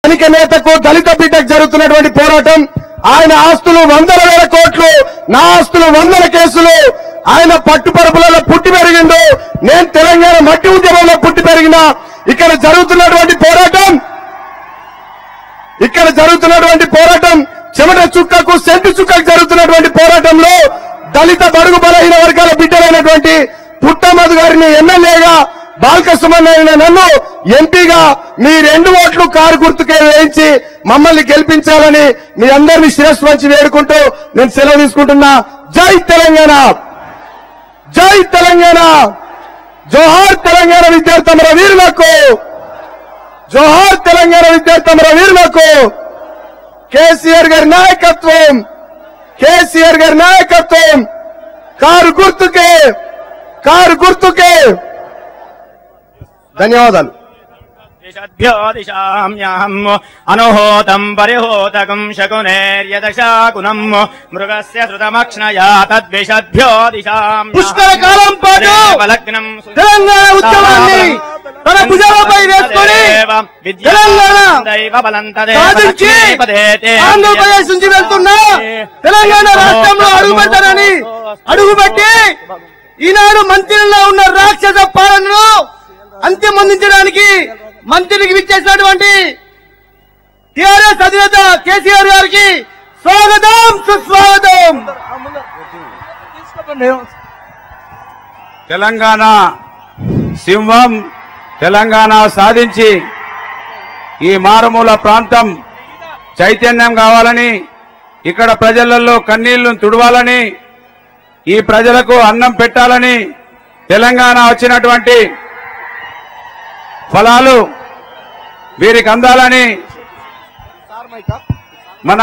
స్థానిక నేతకు దళిత బిడ్డకు జరుగుతున్నటువంటి పోరాటం, ఆయన ఆస్తులు వందల వేల కోట్లు, నా ఆస్తులు వందల కేసులు, ఆయన పట్టుపరుపులలో పుట్టి పెరిగిండు, నేను తెలంగాణ మట్టి ఉద్యమంలో పుట్టి పెరిగిన. ఇక్కడ జరుగుతున్నటువంటి పోరాటం చెమట చుక్కకు సెంటు చుక్కకు జరుగుతున్నటువంటి పోరాటంలో దళిత బడుగు బలహీన వర్గాల బిడ్డలైనటువంటి పుట్టమధు గారిని ఎమ్మెల్యేగా, బాలకృష్ణ నన్ను ఎంపీగా మీ 2 ఓట్లు కారు గుర్తుకే వేయించి మమ్మల్ని గెలిపించాలని మీ అందరినీ శిరస్సు వంచి వేడుకుంటూ నేను సెలవు తీసుకుంటున్నా. జై తెలంగాణ, జై తెలంగాణ, జోహార్ తెలంగాణ విద్యార్థి అమర వీరులకు, జోహార్ తెలంగాణ విద్యార్థి అమర వీరులకు. కేసీఆర్ గారి నాయకత్వం, కేసీఆర్ గారి నాయకత్వం, కారు గుర్తుకే, కారు గుర్తుకే. ధన్యవాదాలు. అనుహోతం పరిహోతకం శకునేర్యదశాకునం మృగస్య శ్రుతమక్ష్ణయా తద్విషద్భ్యో దిశాం. పుష్కరకాలం పాటు తెలంగాణ ఉద్యమాన్ని తన భుజాలపై వేసుకొని తెలంగాణ సాధించి ఆంధ్రప్రదేశ్ నుంచి వెళ్తున్న తెలంగాణ రాష్ట్రంలో అడుగుపెట్టి ఈనాడు మంత్రిలో ఉన్న రాక్షస పాలనను అంతిమందించడానికి మంత్రికి విచ్చేసినటువంటి టీఆర్ఎస్ అధినేత కేసీఆర్ గారికి స్వాగతం, సుస్వాగతం. తెలంగాణ సింహం తెలంగాణ సాధించి ఈ మారుమూల ప్రాంతం చైతన్యం కావాలని, ఇక్కడ ప్రజలలో కన్నీళ్లను తుడవాలని, ఈ ప్రజలకు అన్నం పెట్టాలని, తెలంగాణ వచ్చినటువంటి ఫలాలు వీరికి అందాలని మన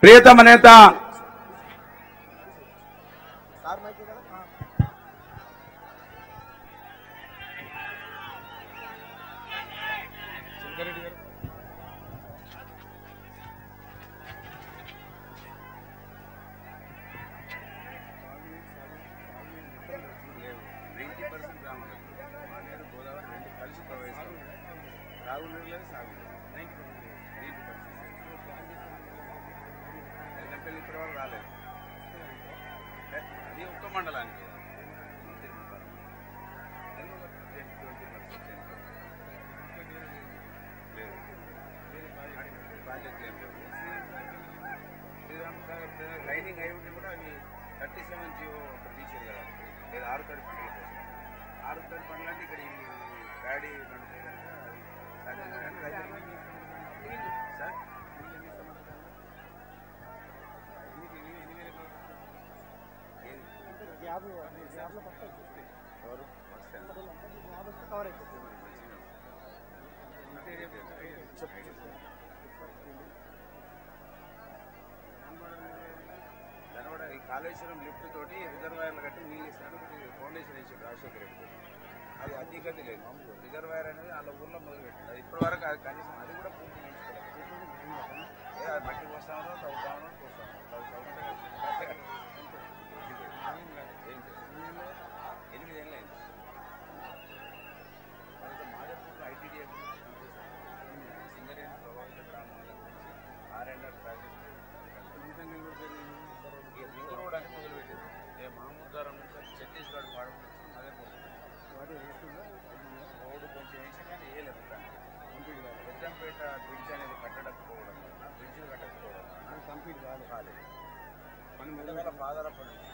ప్రియతమ నేత మండలానికి లైనింగ్ అయి ఉంటే కూడా అవి 37 జీవో తీసేది కదా, లేదా 6 తడి పంటల కోసం. 6 తడి పంటలు అంటే ఇక్కడ ఈ ప్యాడీ పంట సార్ ఈ కాళేశ్వరం లిఫ్ట్ తోటి రిజర్వాయర్లు కట్టి నీళ్ళు ఇస్తాను, ఫౌండేషన్ వేసాడు రాజశేఖర రెడ్డి. అది అధిగతి లేదు. రిజర్వాయర్ అనేది వాళ్ళ ఊర్లో మొదలుపెట్టాడు. అది ఇప్పటి వరకు అది కనీసం అది కూడా పూర్తి చేయించుకోలేదు. మట్టి పోస్తామో తవ్వుతామో పోస్తాము, తవ్వుతామో 8 ఏళ్ళు అయింది. మాజపూర్లో ఐటీడీఏ సింగరేణి ప్రభావిత గ్రామాల గురించి R&R ప్రాజెక్టు రింగ్ రోడ్ అని మొదలుపెట్టింది. మహమూద్గారం నుంచి ఛత్తీస్గఢ్ వాడడం రోడ్డు కొంచెం వేసి కానీ వేయలేదు. పెద్దంపేట బ్రిడ్జ్ అనేది కట్టకపోవడం వలన, బ్రిడ్జ్లు కట్టకపోవడం వలన కంప్లీట్ కాలేదు. మన పాదాలప్పటి నుంచి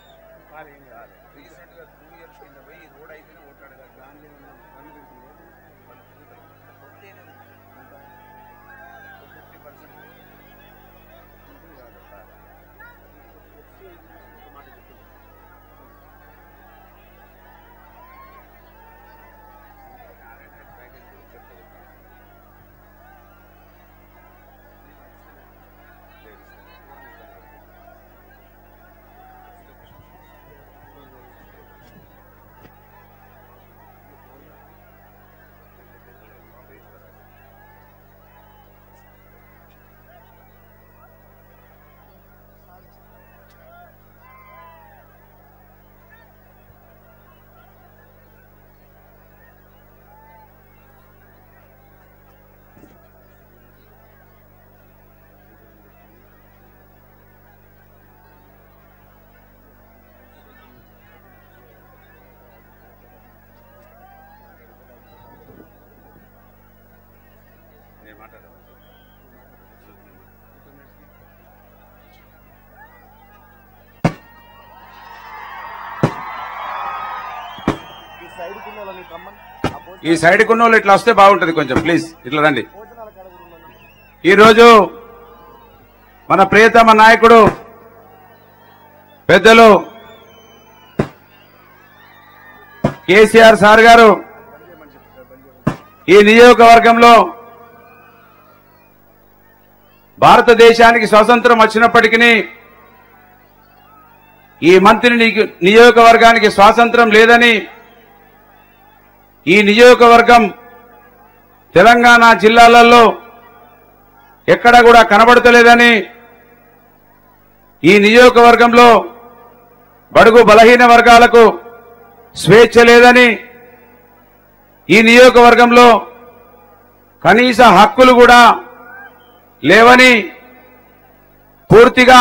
రీసెంట్గా 2 years కింద పోయి ఈ రోడ్ అయితేనే ఓట్లాడు కదా, దానిలో 50% ఈ సైడ్ కున్న వాళ్ళు ఇట్లా వస్తే బాగుంటుంది కొంచెం ప్లీజ్ ఇట్లా రండి. ఈరోజు మన ప్రియతమ నాయకుడు పెద్దలు కేసీఆర్ సార్ గారు ఈ నియోజకవర్గంలో భారతదేశానికి స్వాతంత్రం వచ్చినప్పటికీ ఈ మంత్రి నియోజకవర్గానికి స్వాతంత్రం లేదని, ఈ నియోజకవర్గం తెలంగాణ జిల్లాలలో ఎక్కడ కూడా కనబడతలేదని, ఈ నియోజకవర్గంలో బడుగు బలహీన వర్గాలకు స్వేచ్ఛ లేదని, ఈ నియోజకవర్గంలో కనీస హక్కులు కూడా లేవని పూర్తిగా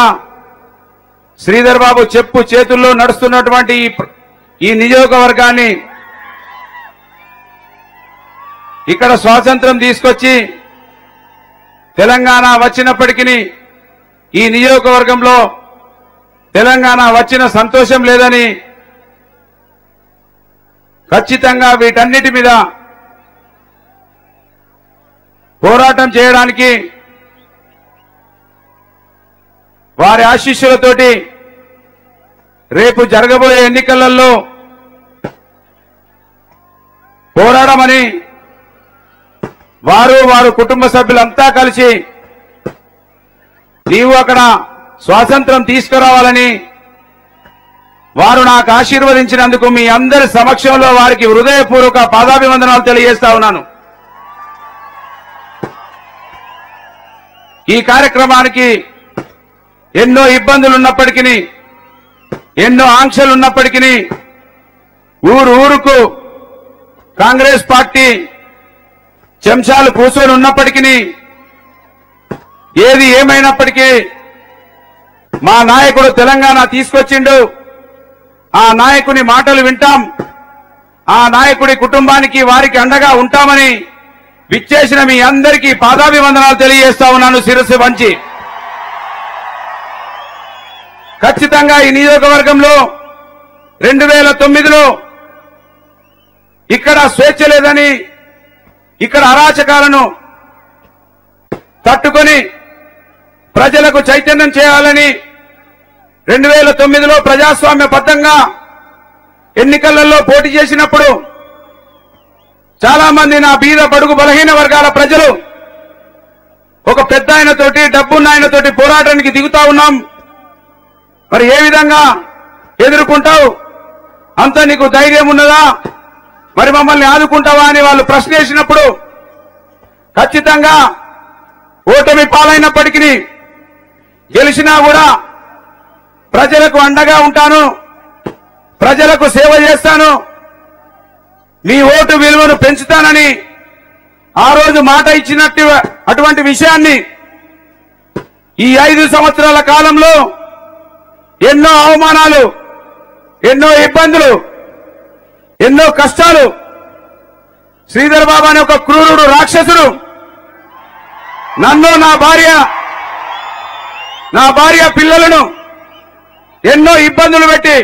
శ్రీధర్ బాబు చెప్పు చేతుల్లో నడుస్తున్నటువంటి ఈ నియోజకవర్గాన్ని ఇక్కడ స్వాతంత్రం తీసుకొచ్చి తెలంగాణ వచ్చినప్పటికీ ఈ నియోజకవర్గంలో తెలంగాణ వచ్చిన సంతోషం లేదని, ఖచ్చితంగా వీటన్నిటి మీద పోరాటం చేయడానికి వారి ఆశీస్సులతోటి రేపు జరగబోయే ఎన్నికలలో పోరాడమని వారు కుటుంబ సభ్యులంతా కలిసి నీవు అక్కడ స్వాతంత్రం తీసుకురావాలని వారు నాకు ఆశీర్వదించినందుకు మీ అందరి సమక్షంలో వారికి హృదయపూర్వక పాదాభివందనాలు తెలియజేస్తా ఉన్నాను. ఈ కార్యక్రమానికి ఎన్నో ఇబ్బందులున్నప్పటికీ, ఎన్నో ఆంక్షలున్నప్పటికీ, ఊరుకు కాంగ్రెస్ పార్టీ చెంచాలు కూర్చొని ఉన్నప్పటికీ, ఏది ఏమైనప్పటికీ మా నాయకుడు తెలంగాణ తీసుకొచ్చిండు. ఆ నాయకుని మాటలు వింటాం, ఆ నాయకుడి కుటుంబానికి వారికి అండగా ఉంటామని విచ్చేసిన మీ అందరికీ పాదాభివందనాలు తెలియజేస్తా ఉన్నాను శిరస్సు వంచి. ఖచ్చితంగా ఈ నియోజకవర్గంలో 2009లో ఇక్కడ స్వేచ్ఛ లేదని, ఇక్కడ అరాచకాలను తట్టుకొని ప్రజలకు చైతన్యం చేయాలని 2009లో ప్రజాస్వామ్యబద్ధంగా ఎన్నికలలో పోటీ చేసినప్పుడు చాలా మంది నా బీద బడుగు బలహీన వర్గాల ప్రజలు ఒక పెద్ద ఆయనతోటి డబ్బున్న ఆయనతోటి పోరాటానికి దిగుతా ఉన్నాం, మరి ఏ విధంగా ఎదుర్కొంటావు, అంత నీకు ధైర్యం ఉన్నదా, మరి మమ్మల్ని ఆదుకుంటావా అని వాళ్ళు ప్రశ్న వేసినప్పుడు ఖచ్చితంగా ఓటమి పాలైనప్పటికీ గెలిచినా కూడా ప్రజలకు అండగా ఉంటాను, ప్రజలకు సేవ చేస్తాను, మీ ఓటు విలువను పెంచుతానని ఆ రోజు మాట ఇచ్చినట్టు అటువంటి విషయాన్ని ఈ 5 సంవత్సరాల కాలంలో ఎన్నో అవమానాలు, ఎన్నో ఇబ్బందులు, ఎన్నో కష్టాలు, శ్రీధర్ బాబు అనే ఒక క్రూరుడు రాక్షసుడు నన్ను నా భార్య పిల్లలను ఎన్నో ఇబ్బందులు పెట్టి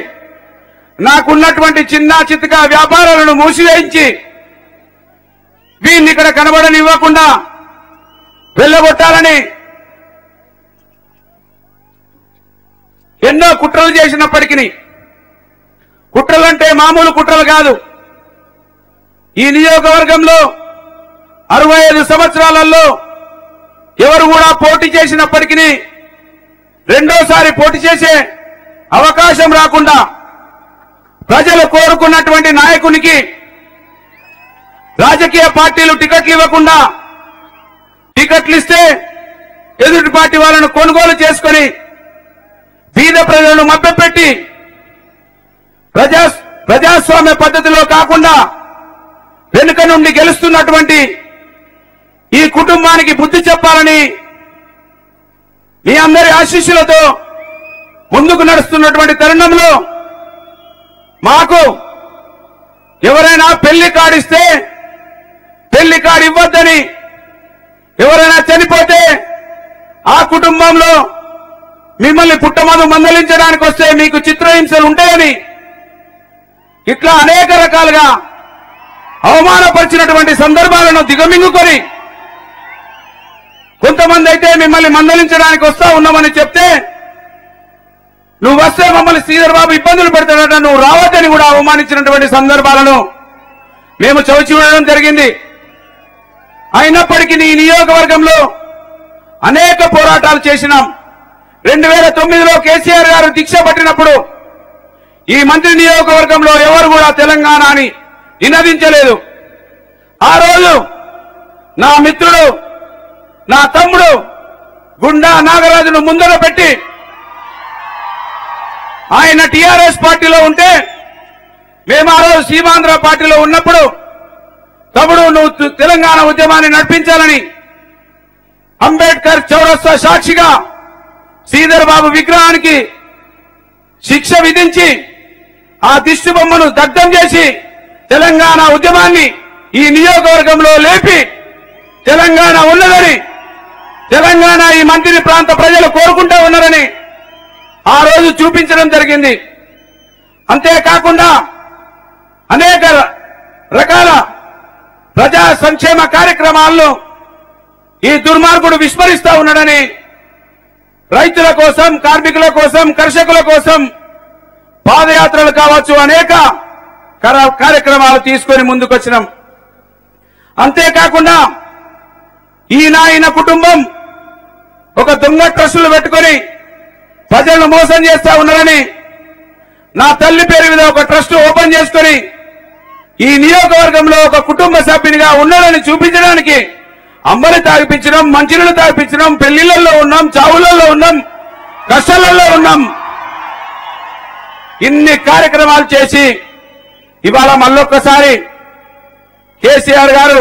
నాకున్నటువంటి చిన్న చితక వ్యాపారాలను మూసివేయించి వీళ్ళని ఇక్కడ కనబడనివ్వకుండా వెళ్ళగొట్టాలని ఎన్నో కుట్రలు చేసినప్పటికీ, కుట్రలంటే మామూలు కుట్రలు కాదు. ఈ నియోజకవర్గంలో 65 సంవత్సరాలలో ఎవరు కూడా పోటీ చేసినప్పటికీ రెండోసారి పోటీ చేసే అవకాశం రాకుండా ప్రజలు కోరుకున్నటువంటి నాయకునికి రాజకీయ పార్టీలు టికెట్లు ఇవ్వకుండా, టికెట్లు ఇస్తే ఎదుటి పార్టీ వాళ్ళను కొనుగోలు చేసుకుని బీద ప్రజలను మభ్యపెట్టి ప్రజాస్వామ్య పద్ధతిలో కాకుండా వెనుక నుండి గెలుస్తున్నటువంటి ఈ కుటుంబానికి బుద్ధి చెప్పాలని మీ అందరి ఆశీస్సులతో ముందుకు నడుస్తున్నటువంటి తరుణంలో మాకు ఎవరైనా పెళ్లి కార్డు ఇస్తే పెళ్లి కార్డు ఇవ్వద్దని ఎవరైనా చనిపోతే ఆ కుటుంబంలో మిమ్మల్ని పుట్టమను మందలించడానికి వస్తే మీకు చిత్రహింసలు ఉంటాయని ఇట్లా అనేక రకాలుగా అవమానపరిచినటువంటి సందర్భాలను దిగమింగుకొని కొంతమంది అయితే మిమ్మల్ని మందలించడానికి వస్తా ఉన్నామని చెప్తే నువ్వు వస్తే మమ్మల్ని శ్రీధర్ బాబు ఇబ్బందులు పెడతాడట, నువ్వు రావద్దని కూడా అవమానించినటువంటి సందర్భాలను మేము చవిచి ఉండడం జరిగింది. అయినప్పటికీ ఈ నియోజకవర్గంలో అనేక పోరాటాలు చేసినాం. 2009లో కేసీఆర్ గారు దీక్ష పట్టినప్పుడు ఈ మంత్రి నియోజకవర్గంలో ఎవరు కూడా తెలంగాణ అని నినదించలేదు. ఆ రోజు నా మిత్రుడు, నా తమ్ముడు గుండా నాగరాజును ముందర పెట్టి ఆయన టీఆర్ఎస్ పార్టీలో ఉంటే మేము ఆ రోజు సీమాంధ్ర పార్టీలో ఉన్నప్పుడు తమ్ముడు నువ్వు తెలంగాణ ఉద్యమాన్ని నడిపించాలని అంబేద్కర్ చౌరస్తా సాక్షిగా శ్రీధర్ బాబు విగ్రహానికి శిక్ష విధించి ఆ దిష్టి బొమ్మను దగ్ధం చేసి తెలంగాణ ఉద్యమాన్ని ఈ నియోజకవర్గంలో లేపి తెలంగాణ ఉన్నదని, తెలంగాణ ఈ మంత్రి ప్రాంత ప్రజలు కోరుకుంటూ ఉన్నారని ఆ రోజు చూపించడం జరిగింది. అంతేకాకుండా అనేక రకాల ప్రజా సంక్షేమ కార్యక్రమాలను ఈ దుర్మార్గుడు విస్మరిస్తా ఉన్నాడని రైతుల కోసం, కార్మికుల కోసం, కర్షకుల కోసం పాదయాత్రలు కావచ్చు అనేక కార్యక్రమాలు తీసుకొని ముందుకొచ్చినాం. అంతేకాకుండా ఈయన కుటుంబం ఒక దొంగ ట్రస్టులు పెట్టుకొని ప్రజలను మోసం చేస్తా ఉన్నారని నా తల్లి పేరు మీద ఒక ట్రస్ట్ ఓపెన్ చేసుకొని ఈ నియోజకవర్గంలో ఒక కుటుంబ సభ్యునిగా ఉన్నాడని చూపించడానికి అంబలి తాగిపించడం, మంచినీళ్ళు తాగిపించడం, పెళ్లిళ్లలో ఉన్నాం, చావులలో ఉన్నాం, కష్టాలలో ఉన్నాం. ఇన్ని కార్యక్రమాలు చేసి ఇవాళ మళ్ళొక్కసారి కేసీఆర్ గారు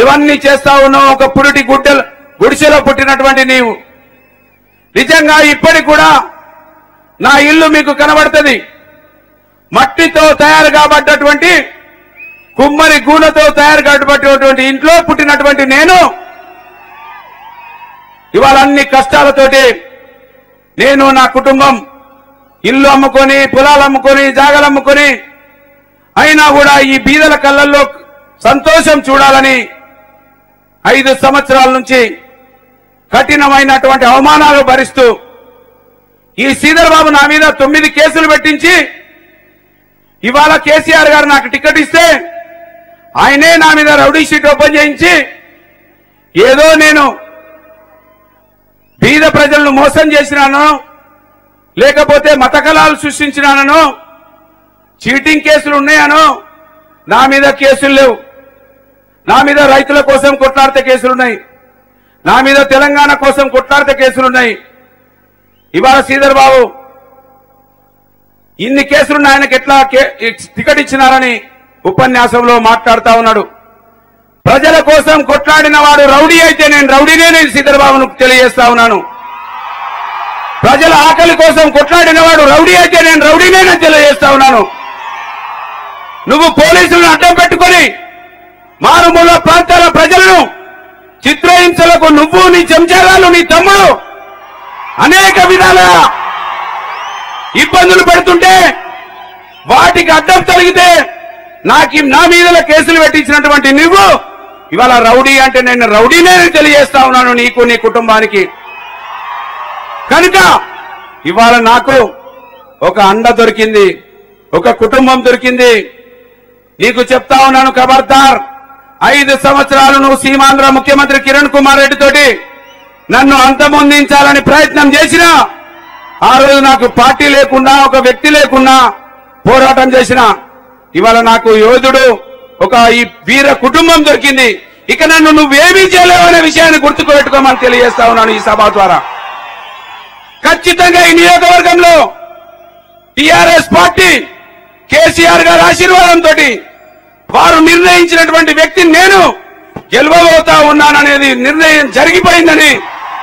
ఇవన్నీ చేస్తా ఉన్నావు. ఒక పురిటి గుడిసెలో పుట్టినటువంటి నీవు నిజంగా ఇప్పటికి కూడా నా ఇల్లు మీకు కనబడుతుంది. మట్టితో తయారు కాబడ్డటువంటి కుమ్మరి గూనతో తయారు కాబట్టినటువంటి ఇంట్లో పుట్టినటువంటి నేను ఇవాళ అన్ని కష్టాలతోటి నేను నా కుటుంబం ఇల్లు అమ్ముకొని, పొలాలు అమ్ముకొని, జాగాలు అమ్ముకొని అయినా కూడా ఈ బీదల కళ్ళల్లో సంతోషం చూడాలని 5 సంవత్సరాల నుంచి కఠినమైనటువంటి అవమానాలు భరిస్తూ ఈ శ్రీధర్ బాబు నా మీద 9 కేసులు పెట్టించి ఇవాళ కేసీఆర్ గారు నాకు టికెట్ ఇస్తే ఆయనే నా మీద రౌడీ షీట్ ఓపెన్ చేయించి ఏదో నేను బీద ప్రజలను మోసం చేసినానో లేకపోతే మత కళాలు సృష్టించినానో చీటింగ్ కేసులు ఉన్నాయనో నా మీద కేసులు లేవు. నా మీద రైతుల కోసం కొట్లాడితే కేసులున్నాయి, నా మీద తెలంగాణ కోసం కొట్లాడితే కేసులున్నాయి. ఇవాళ శ్రీధర్ బాబు ఇన్ని కేసులున్న ఆయనకు ఎట్లా టికెట్ ఇచ్చినారని ఉపన్యాసంలో మాట్లాడుతా ఉన్నాడు. ప్రజల కోసం కొట్లాడిన వాడు రౌడీ అయితే నేను రౌడీనే శ్రీధర్ బాబును తెలియజేస్తా ఉన్నాను. ప్రజల ఆకలి కోసం కొట్లాడిన వాడు రౌడీ అయితే నేను రౌడీనే తెలియజేస్తా ఉన్నాను. నువ్వు పోలీసులను అడ్డం పెట్టుకొని మారుమూల ప్రాంతాల ప్రజలను చిత్రహింసలకు నువ్వు, నీ చెంచారాలు, నీ తమ్ముడు అనేక విధాలుగా ఇబ్బందులు పెడుతుంటే వాటికి అడ్డం తొలగితే నా మీద కేసులు పెట్టించినటువంటి నువ్వు ఇవాళ రౌడీ అంటే నేను రౌడీనే తెలియజేస్తా ఉన్నాను నీకు, నీ కుటుంబానికి. కనుక ఇవాళ నాకు ఒక అండ దొరికింది, ఒక కుటుంబం దొరికింది. నీకు చెప్తా ఉన్నాను, ఖబర్దార్. 5 సంవత్సరాలు నువ్వు సీమాంధ్ర ముఖ్యమంత్రి కిరణ్ కుమార్ రెడ్డి తోటి నన్ను అంతమొందించాలని ప్రయత్నం చేసినా ఆ రోజు నాకు పార్టీ లేకుండా, ఒక వ్యక్తి లేకుండా పోరాటం చేసిన ఇవాళ నాకు యోధుడు, ఒక ఈ వీర కుటుంబం దొరికింది. ఇక నన్ను నువ్వేమీ చేయలేవు అనే విషయాన్ని గుర్తుపెట్టుకోమని తెలియజేస్తా ఉన్నాను ఈ సభ ద్వారా. ఖచ్చితంగా ఈ నియోజకవర్గంలో టీఆర్ఎస్ పార్టీ కేసీఆర్ గారి ఆశీర్వాదంతో వారు నిర్ణయించినటువంటి వ్యక్తిని నేను గెలవబోతా ఉన్నాననేది నిర్ణయం జరిగిపోయిందని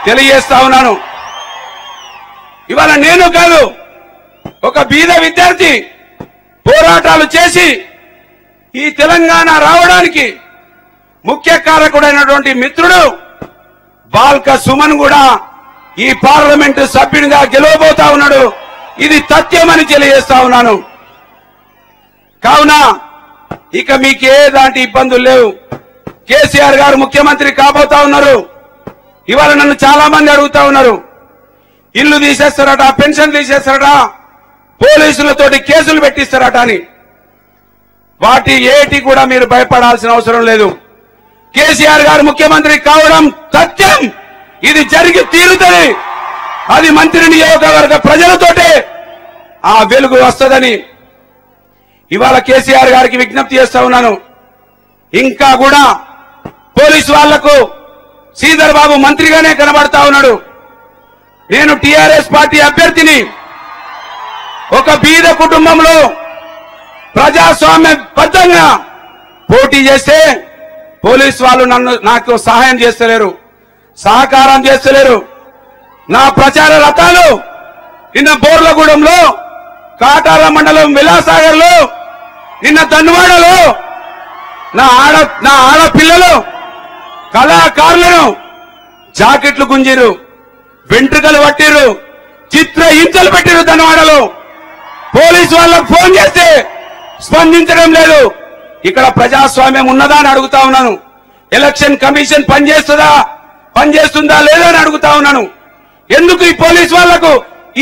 తెలియజేస్తా ఉన్నాను. ఇవాళ నేను కాదు, ఒక బీద విద్యార్థి పోరాటాలు చేసి ఈ తెలంగాణ రావడానికి ముఖ్య కారకుడైనటువంటి మిత్రుడు బాల్క సుమన్ కూడా ఈ పార్లమెంటు సభ్యునిగా గెలవబోతా ఉన్నాడు. ఇది తథ్యమని తెలియజేస్తా ఉన్నాను. కావున ఇక మీకే దాంటి ఇబ్బందులు లేవు. కేసీఆర్ గారు ముఖ్యమంత్రి కాబోతా ఉన్నారు. ఇవాళ నన్ను చాలా మంది అడుగుతా ఉన్నారు, ఇల్లు తీసేస్తారట, పెన్షన్ తీసేస్తారట, పోలీసులతోటి కేసులు పెట్టిస్తారట అని. వాటి ఏటి కూడా మీరు భయపడాల్సిన అవసరం లేదు. కేసీఆర్ గారు ముఖ్యమంత్రి కావడం సత్యం. ఇది జరిగి తీరుతుంది. అది మంత్రి నియోజకవర్గ ప్రజలతోటే ఆ వెలుగు వస్తుందని ఇవాళ కేసీఆర్ గారికి విజ్ఞప్తి చేస్తా ఉన్నాను. ఇంకా కూడా పోలీసు వాళ్లకు శ్రీధర్ బాబు మంత్రిగానే కనబడతా ఉన్నాడు. నేను టీఆర్ఎస్ పార్టీ అభ్యర్థిని. ఒక బీద కుటుంబంలో ప్రజాస్వామ్యబద్ధంగా పోటీ చేస్తే పోలీసు వాళ్ళు నాకు సహాయం చేస్తలేరు, సహకారం చేస్తలేరు. నా ప్రచార రథాలు నిన్న బోర్లగూడెంలో, కాటాల మండలం విలాసాగర్ లో, నిన్న ధన్వాడలో నా ఆడపిల్లలు కళాకారులను జాకెట్లు గుంజిరు, వెంట్రుకలు పట్టిరు, చిత్ర హింసలు పెట్టిరు. ధన్వాడలో పోలీసు వాళ్ళకు ఫోన్ చేస్తే స్పందించడం లేదు. ఇక్కడ ప్రజాస్వామ్యం ఉన్నదా అని అడుగుతా ఉన్నాను. ఎలక్షన్ కమిషన్ పనిచేస్తుందా లేదా అని అడుగుతా ఉన్నాను. ఎందుకు ఈ పోలీసు వాళ్లకు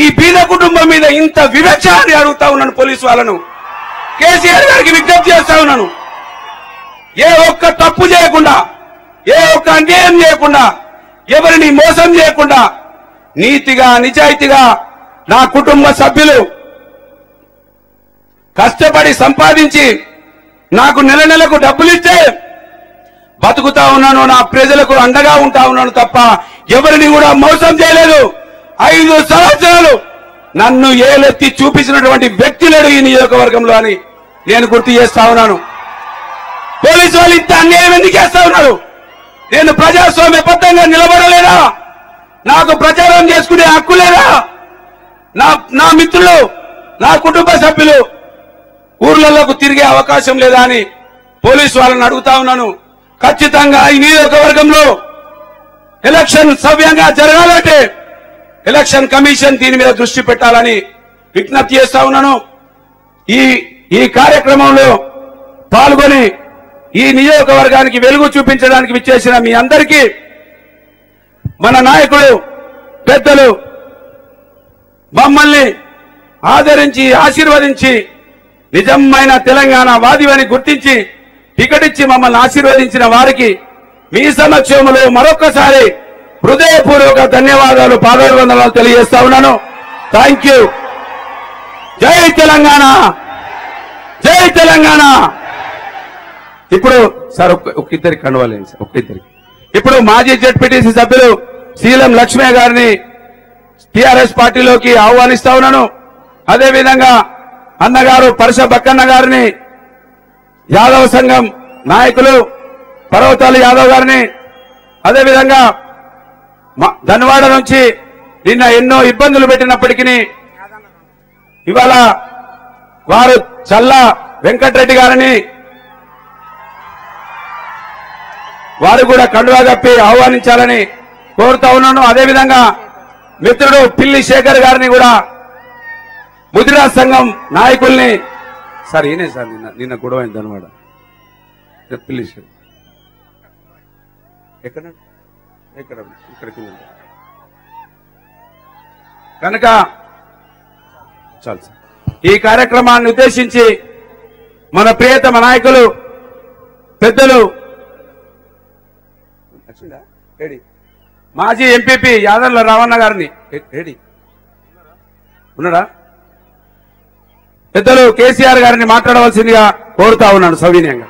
ఈ బీద కుటుంబం మీద ఇంత వివక్ష అని అడుగుతా ఉన్నాను. పోలీసు వాళ్ళను కేసీఆర్ గారికి విజ్ఞప్తి చేస్తా ఉన్నాను. ఏ ఒక్క తప్పు చేయకుండా, ఏ ఒక్క అన్యాయం చేయకుండా, ఎవరిని మోసం చేయకుండా నీతిగా నిజాయితీగా నా కుటుంబ సభ్యులు కష్టపడి సంపాదించి నాకు నెల నెలకు డబ్బులు ఇస్తే బతుకుతా ఉన్నాను. నా ప్రజలకు అండగా ఉంటా ఉన్నాను తప్ప ఎవరిని కూడా మోసం చేయలేదు. 5 సంవత్సరాలు నన్ను ఏలెత్తి చూపించినటువంటి వ్యక్తి లేడు ఈ నియోజకవర్గంలో అని నేను గుర్తు చేస్తా ఉన్నాను. పోలీసు వాళ్ళు ఇంత అన్యాయం ఎందుకు చేస్తా ఉన్నారు? నేను ప్రజాస్వామ్యబద్ధంగా నిలబడలేదా? నాకు ప్రచారం చేసుకునే హక్కు లేదా? నా మిత్రులు, నా కుటుంబ సభ్యులు ఊర్లలోకి తిరిగే అవకాశం లేదా అని పోలీసు వాళ్ళని అడుగుతా ఉన్నాను. ఖచ్చితంగా ఈ నియోజకవర్గంలో ఎలక్షన్ సవ్యంగా జరగాలంటే ఎలక్షన్ కమిషన్ దీని మీద దృష్టి పెట్టాలని విజ్ఞప్తి చేస్తా ఉన్నాను. ఈ కార్యక్రమంలో పాల్గొని ఈ నియోజకవర్గానికి వెలుగు చూపించడానికి విచ్చేసిన మీ అందరికీ మన నాయకుడు పెద్దలు మమ్మల్ని ఆదరించి ఆశీర్వదించి నిజమైన తెలంగాణ వాదివని గుర్తించి టికెట్ ఇచ్చి మమ్మల్ని ఆశీర్వదించిన వారికి మీ సమక్షంలో మరొక్కసారి హృదయపూర్వక ధన్యవాదాలు, పాదాభివందనాలు తెలియజేస్తా ఉన్నాను. Thank you. జై తెలంగాణ, జై తెలంగాణ. ఇప్పుడు సార్ ఒక్క ఇద్దరికి కండువాలేండి సార్, ఒక్క ఇద్దరికి. ఇప్పుడు మాజీ జెడ్పీటీసీ సభ్యులు శీలం లక్ష్మయ్య గారిని టీఆర్ఎస్ పార్టీలోకి ఆహ్వానిస్తా ఉన్నాను. అదేవిధంగా అన్నగారు పరశ బక్కన్న గారిని, యాదవ్ సంఘం నాయకులు పర్వతాలు యాదవ్ గారిని, అదేవిధంగా ధన్వాడ నుంచి నిన్న ఎన్నో ఇబ్బందులు పెట్టినప్పటికీ ఇవాళ వారు చల్లా వెంకటరెడ్డి గారిని వారు కూడా కండువా కప్పి ఆహ్వానించాలని కోరుతా ఉన్నాను. అదేవిధంగా మిత్రుడు పిల్లి శేఖర్ గారిని కూడా ముదిరా సంఘం నాయకుల్ని సార్ ఈయనే సార్ నిన్న గొడవ అయింది అనమాట. పిల్లి శేఖర్ ఎక్కడ కనుక చాలు సార్. ఈ కార్యక్రమాన్ని ఉద్దేశించి మన ప్రియతమ నాయకులు పెద్దలు మాజీ ఎంపీపీ యాదర్ల రావణ గారిని ఉన్నాడా పెద్దలు కేసీఆర్ గారిని మాట్లాడవలసిందిగా కోరుతా ఉన్నాను సవినయంగా.